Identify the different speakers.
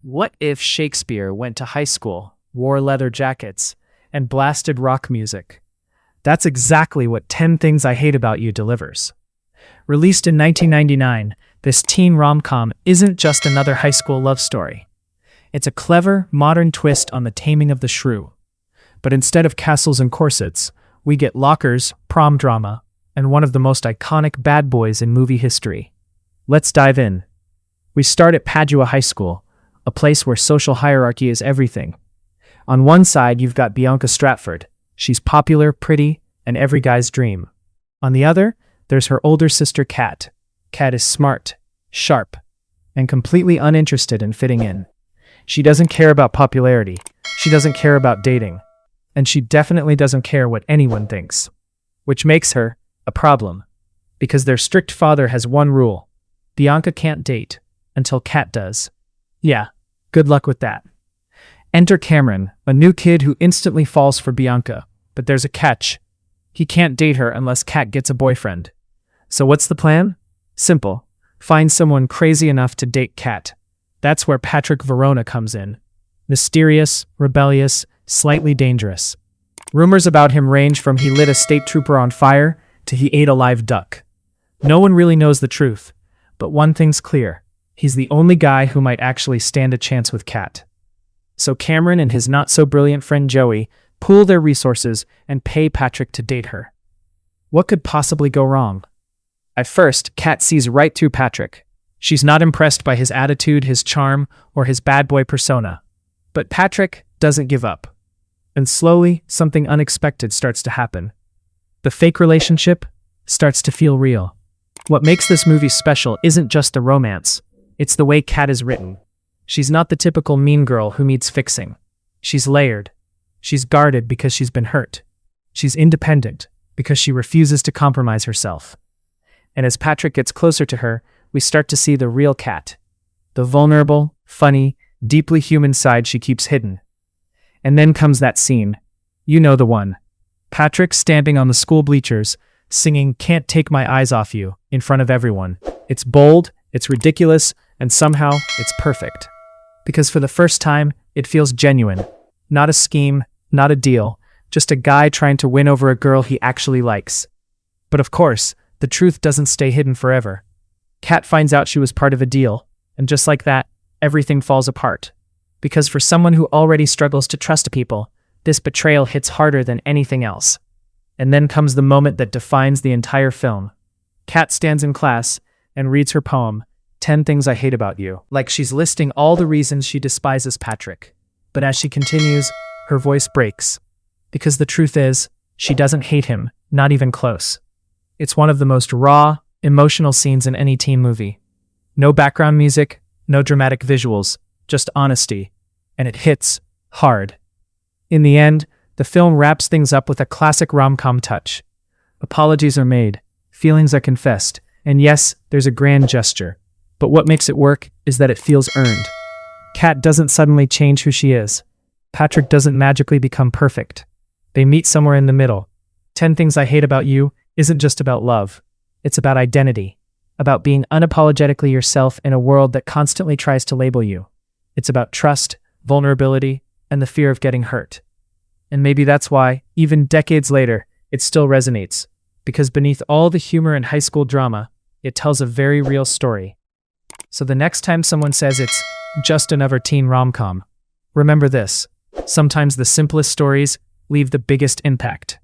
Speaker 1: What if Shakespeare went to high school, wore leather jackets, and blasted rock music? That's exactly what 10 Things I Hate About You delivers. Released in 1999, this teen rom-com isn't just another high school love story. It's a clever, modern twist on the Taming of the Shrew. But instead of castles and corsets, we get lockers, prom drama, and one of the most iconic bad boys in movie history. Let's dive in. We start at Padua High School, a place where social hierarchy is everything. On one side, you've got Bianca Stratford. She's popular, pretty, and every guy's dream. On the other, there's her older sister, Kat. Kat is smart, sharp, and completely uninterested in fitting in. She doesn't care about popularity. She doesn't care about dating. And she definitely doesn't care what anyone thinks. Which makes her a problem. Because their strict father has one rule. Bianca can't date until Kat does. Yeah, good luck with that. Enter Cameron, a new kid who instantly falls for Bianca. But there's a catch. He can't date her unless Kat gets a boyfriend. So what's the plan? Simple. Find someone crazy enough to date Kat. That's where Patrick Verona comes in. Mysterious, rebellious, slightly dangerous. Rumors about him range from he lit a state trooper on fire to he ate a live duck. No one really knows the truth, but one thing's clear. He's the only guy who might actually stand a chance with Kat. So Cameron and his not-so-brilliant friend Joey pool their resources and pay Patrick to date her. What could possibly go wrong? At first, Kat sees right through Patrick. She's not impressed by his attitude, his charm, or his bad boy persona. But Patrick doesn't give up. And slowly, something unexpected starts to happen. The fake relationship starts to feel real. What makes this movie special isn't just the romance. It's the way Kat is written. She's not the typical mean girl who needs fixing. She's layered. She's guarded because she's been hurt. She's independent because she refuses to compromise herself. And as Patrick gets closer to her, we start to see the real Kat. The vulnerable, funny, deeply human side she keeps hidden. And then comes that scene. You know the one. Patrick standing on the school bleachers, singing "Can't Take My Eyes Off You" in front of everyone. It's bold, it's ridiculous, and somehow it's perfect. Because for the first time, it feels genuine. Not a scheme, not a deal, just a guy trying to win over a girl he actually likes. But of course, the truth doesn't stay hidden forever. Kat finds out she was part of a deal, and just like that, everything falls apart. Because for someone who already struggles to trust people, this betrayal hits harder than anything else. And then comes the moment that defines the entire film. Kat stands in class and reads her poem, 10 Things I Hate About You, like she's listing all the reasons she despises Patrick. But as she continues, her voice breaks. Because the truth is, she doesn't hate him, not even close. It's one of the most raw, emotional scenes in any teen movie. No background music, no dramatic visuals, just honesty. And it hits hard. In the end, the film wraps things up with a classic rom-com touch. Apologies are made, feelings are confessed, and yes, there's a grand gesture. But what makes it work is that it feels earned. Kat doesn't suddenly change who she is. Patrick doesn't magically become perfect. They meet somewhere in the middle. 10 Things I Hate About You isn't just about love. It's about identity. About being unapologetically yourself in a world that constantly tries to label you. It's about trust, vulnerability, and the fear of getting hurt. And maybe that's why, even decades later, it still resonates. Because beneath all the humor and high school drama, it tells a very real story. So the next time someone says it's just another teen rom-com, remember this. Sometimes the simplest stories leave the biggest impact.